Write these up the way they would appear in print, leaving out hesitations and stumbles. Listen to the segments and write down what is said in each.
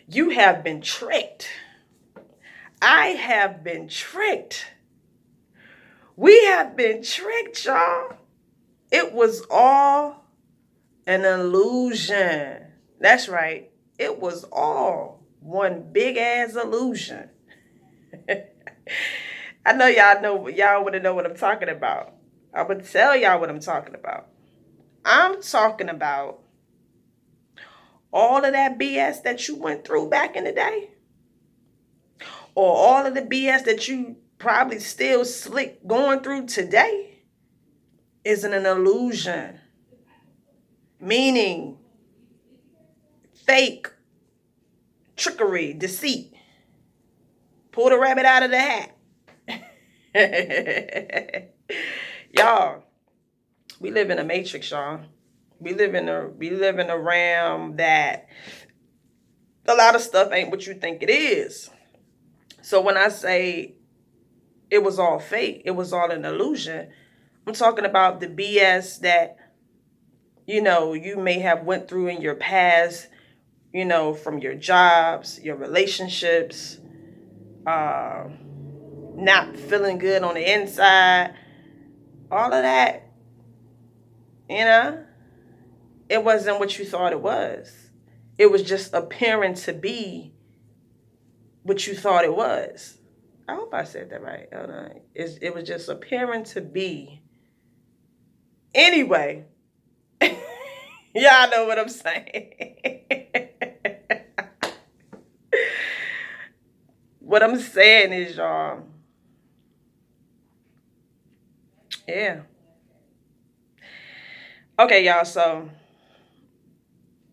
You have been tricked. I have been tricked. We have been tricked, y'all. It was all an illusion. That's right. It was all one big ass illusion. I know y'all want to know what I'm talking about. I would tell y'all what I'm talking about. I'm talking about all of that BS that you went through back in the day, or all of the BS that you probably still slick going through today, is an illusion. Meaning fake, trickery, deceit. Pull the rabbit out of the hat. Y'all, we live in a matrix, y'all. We live in a realm that a lot of stuff ain't what you think it is. So when I say it was all fake, it was all an illusion, I'm talking about the BS that you may have went through in your past, from your jobs, your relationships, not feeling good on the inside, all of that, you know, it wasn't what you thought it was. It was just appearing to be what you thought it was. I hope I said that right. Hold on. It was just appearing to be. Anyway, y'all know what I'm saying. What I'm saying is, y'all, yeah. Okay, y'all, so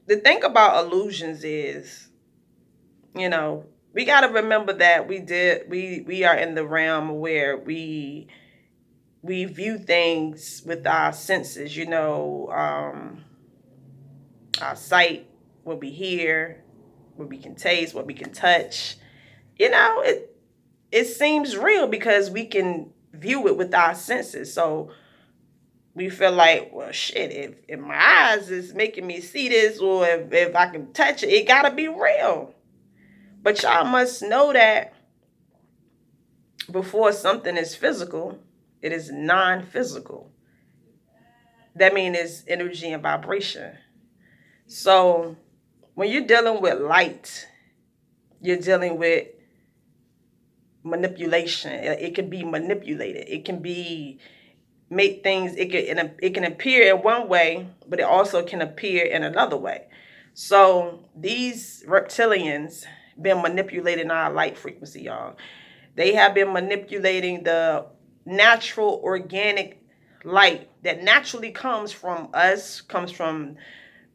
the thing about illusions is, we got to remember that we are in the realm where we view things with our senses, our sight, what we hear, what we can taste, what we can touch. It seems real because we can view it with our senses. So we feel like, well, shit, if my eyes is making me see this, or if I can touch it, it gotta be real. But y'all must know that before something is physical, it is non-physical. That means it's energy and vibration. So when you're dealing with light, you're dealing with manipulation. It can be manipulated. It can be make things. It can appear in one way, but it also can appear in another way. So these reptilians been manipulating our light frequency, y'all. They have been manipulating the natural organic light that naturally comes from us, comes from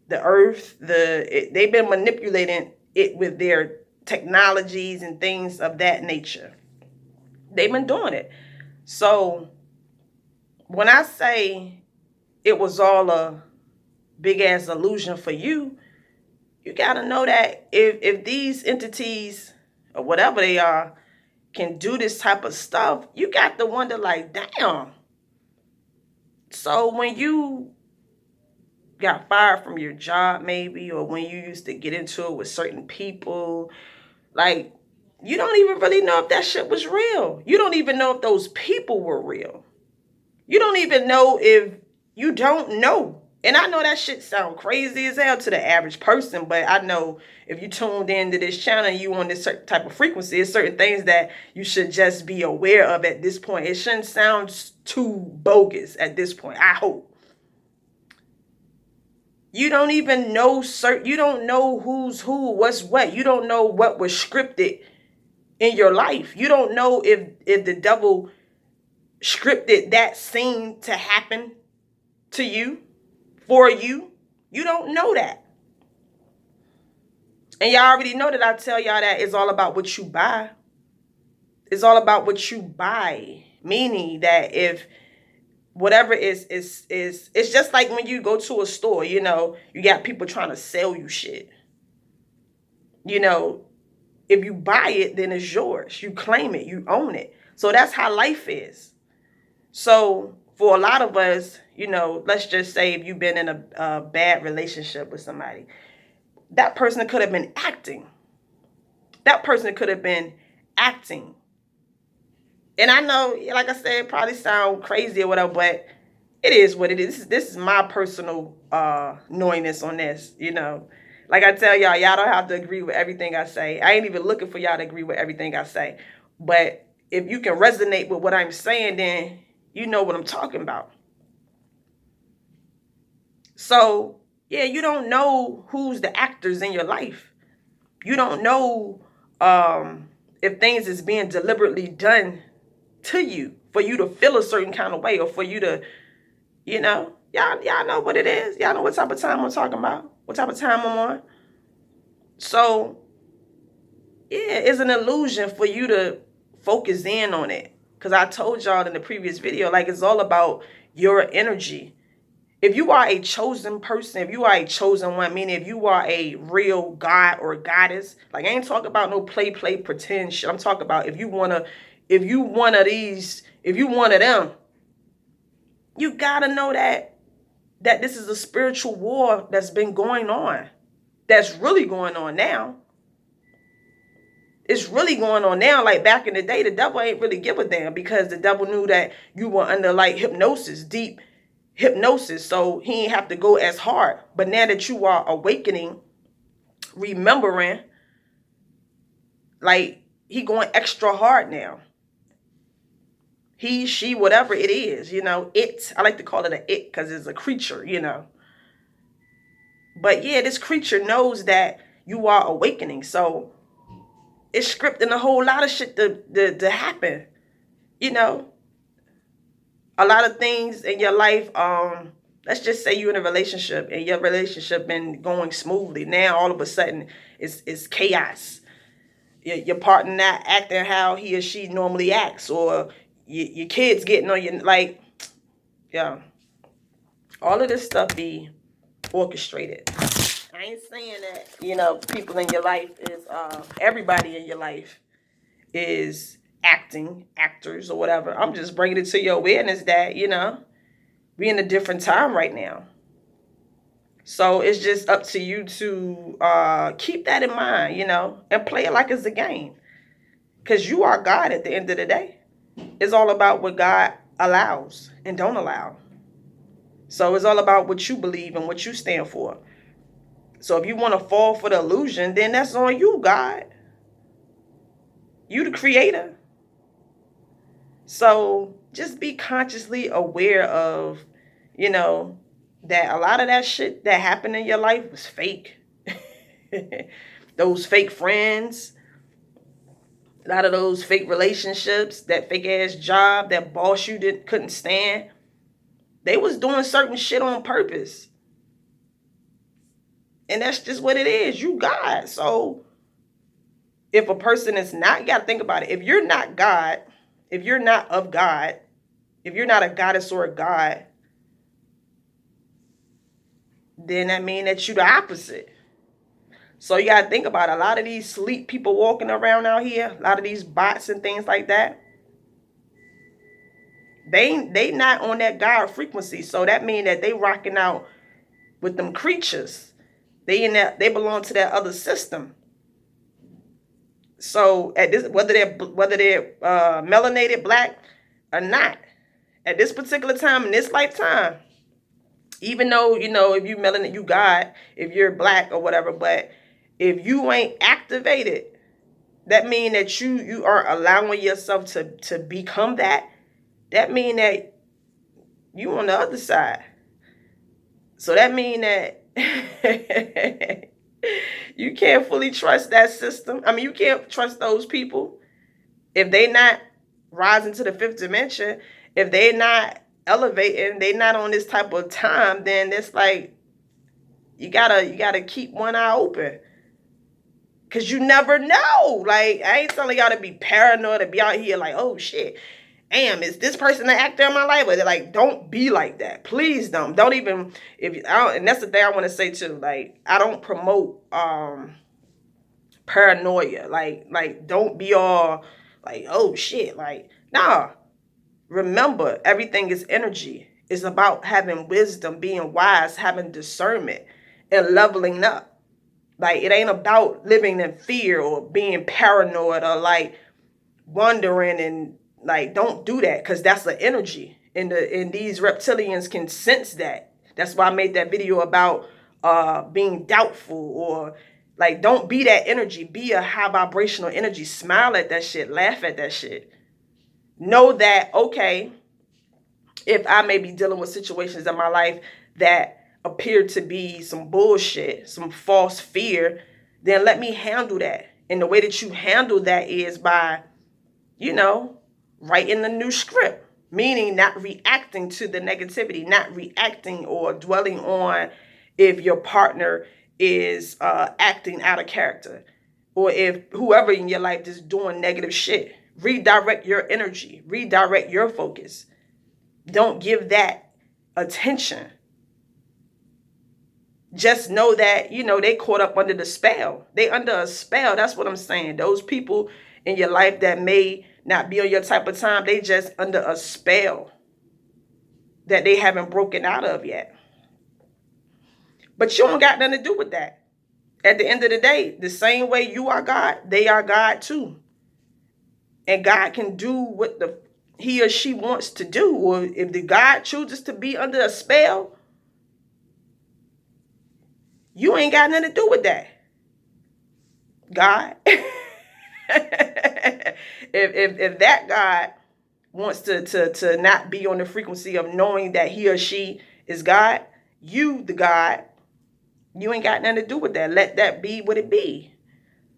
the earth. They've been manipulating it with their technologies and things of that nature. They've been doing it. So when I say it was all a big ass illusion for you, you gotta know that if these entities or whatever they are can do this type of stuff, you got to wonder like, damn. So when you got fired from your job, maybe, or when you used to get into it with certain people, like, you don't even really know if that shit was real. You don't even know if those people were real. You don't even know if you don't know. And I know that shit sound crazy as hell to the average person, but I know if you tuned into this channel and you on this certain type of frequency, there's certain things that you should just be aware of at this point. It shouldn't sound too bogus at this point, I hope. You don't even know you don't know who's who, what's what. You don't know what was scripted in your life. You don't know if the devil scripted that scene to happen to you, for you. You don't know that. And y'all already know that I tell y'all that it's all about what you buy. It's all about what you buy. Meaning that if whatever is it's just like when you go to a store, you got people trying to sell you shit. If you buy it, then it's yours. You claim it, you own it. So that's how life is. So for a lot of us, let's just say if you've been in a bad relationship with somebody, that person could have been acting. That person could have been acting. And I know, like I said, it probably sound crazy or whatever, but it is what it is. This is my personal knowingness on this, you know. Like I tell y'all don't have to agree with everything I say. I ain't even looking for y'all to agree with everything I say. But if you can resonate with what I'm saying, then you know what I'm talking about. So, yeah, you don't know who's the actors in your life. You don't know if things is being deliberately done to you for you to feel a certain kind of way, or for you to, you know, y'all know what it is. Y'all know what type of time I'm talking about, what type of time I'm on. So, yeah, it's an illusion for you to focus in on it. Because I told y'all in the previous video, like, it's all about your energy. If you are a chosen person, if you are a chosen one, meaning if you are a real god or goddess, like, I ain't talking about no play, pretend shit. I'm talking about if you one of them, you gotta know that this is a spiritual war that's been going on. That's really going on now. It's really going on now. Like, back in the day, the devil ain't really give a damn, because the devil knew that you were under like hypnosis, deep hypnosis. So he ain't have to go as hard. But now that you are awakening, remembering, like, he going extra hard now. He, she, whatever it is, you know, it. I like to call it an it because it's a creature, you know. But yeah, this creature knows that you are awakening. So it's scripting a whole lot of shit to happen. You know, a lot of things in your life. Let's just say you're in a relationship and your relationship been going smoothly. Now all of a sudden it's chaos. Your partner not acting how he or she normally acts, or your kids getting on you. Like, yeah, all of this stuff be orchestrated. I ain't saying that, you know, people in your life is everybody in your life is actors or whatever. I'm just bringing it to your awareness that, you know, we in a different time right now. So it's just up to you to keep that in mind, you know, and play it like it's a game. Because you are God at the end of the day. It's all about what God allows and don't allow. So it's all about what you believe and what you stand for. So if you want to fall for the illusion, then that's on you, God. You the creator. So just be consciously aware of, you know, that a lot of that shit that happened in your life was fake. Those fake friends, a lot of those fake relationships, that fake ass job, that boss you couldn't stand, they was doing certain shit on purpose. And that's just what it is. You God. So if a person is not, you got to think about it. If you're not God, if you're not of God, if you're not a goddess or a god, then that means that you're the opposite. So you got to think about it. A lot of these sleep people walking around out here, a lot of these bots and things like that, they not on that God frequency. So that means that they rocking out with them creatures. They belong to that other system. So at this, whether they're melanated black or not, at this particular time in this lifetime, even though, you know, if you melanin, you God, if you're black or whatever, but if you ain't activated, that mean that you are allowing yourself to become that. That mean that you on the other side. So that mean that you can't fully trust that system. I mean, you can't trust those people if they not rising to the fifth dimension. If they not elevating, they not on this type of time, then it's like you gotta keep one eye open. Cause you never know. Like, I ain't telling y'all to be paranoid, to be out here like, oh shit, damn, is this person an actor in my life? Or they're like, don't be like that. Please don't. Don't even, and that's the thing I want to say too. Like, I don't promote paranoia. Like don't be all like, oh shit. Like, nah. Remember, everything is energy. It's about having wisdom, being wise, having discernment, and leveling up. Like, it ain't about living in fear or being paranoid or like wondering, and like, don't do that, because that's the energy. And these reptilians can sense that. That's why I made that video about being doubtful, or like, don't be that energy. Be a high vibrational energy. Smile at that shit. Laugh at that shit. Know that, okay, if I may be dealing with situations in my life that appear to be some bullshit, some false fear, then let me handle that. And the way that you handle that is by, you know, writing a new script, meaning not reacting to the negativity, not reacting or dwelling on if your partner is acting out of character, or if whoever in your life is doing negative shit. Redirect your energy, redirect your focus. Don't give that attention. Just know that, you know, they caught up under the spell. They under a spell. That's what I'm saying. Those people in your life that may not be on your type of time, they just under a spell that they haven't broken out of yet. But you don't got nothing to do with that. At the end of the day, the same way you are God, they are God too. And God can do what he or she wants to do. Or if the God chooses to be under a spell, you ain't got nothing to do with that, God. if that God wants to not be on the frequency of knowing that he or she is God, you, the God, you ain't got nothing to do with that. Let that be what it be.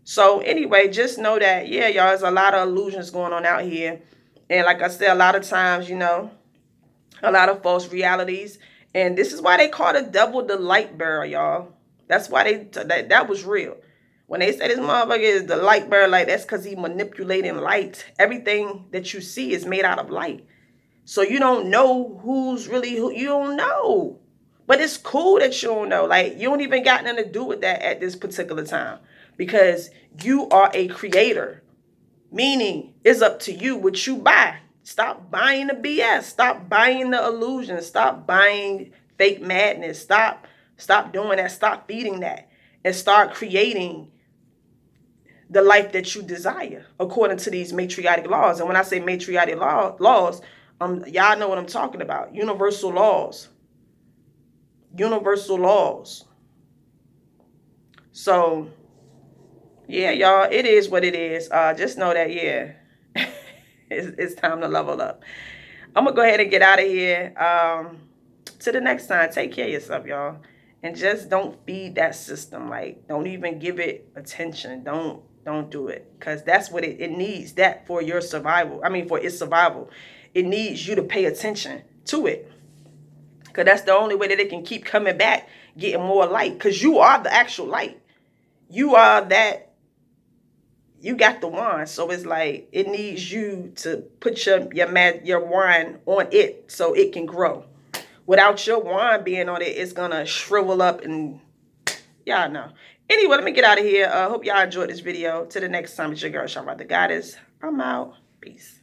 So anyway, just know that, yeah, y'all, there's a lot of illusions going on out here. And like I said, a lot of times, you know, a lot of false realities. And this is why they call the devil the light bearer, y'all. That's why that was real. When they say this motherfucker is the light bearer, like, that's because he manipulating light. Everything that you see is made out of light. So you don't know who's really who. You don't know. But it's cool that you don't know. Like, you don't even got nothing to do with that at this particular time. Because you are a creator. Meaning, it's up to you what you buy. Stop buying the BS. Stop buying the illusion. Stop buying fake madness. Stop doing that. Stop feeding that. And start creating the life that you desire according to these matriarchic laws. And when I say matriarchic laws, y'all know what I'm talking about. Universal laws. Universal laws. So, yeah, y'all, it is what it is. Just know that, yeah, it's time to level up. I'm going to go ahead and get out of here. To the next time, take care of yourself, y'all. And just don't feed that system. Like, don't even give it attention. Don't do it. Because that's what it needs that for your survival. I mean, for its survival. It needs you to pay attention to it. Because that's the only way that it can keep coming back, getting more light. Because you are the actual light. You are that. You got the wand, so it's like it needs you to put your wand on it so it can grow. Without your wand being on it, it's gonna shrivel up, and y'all know. Anyway, let me get out of here. Hope y'all enjoyed this video. Till the next time, it's your girl, Shamra the Goddess. I'm out. Peace.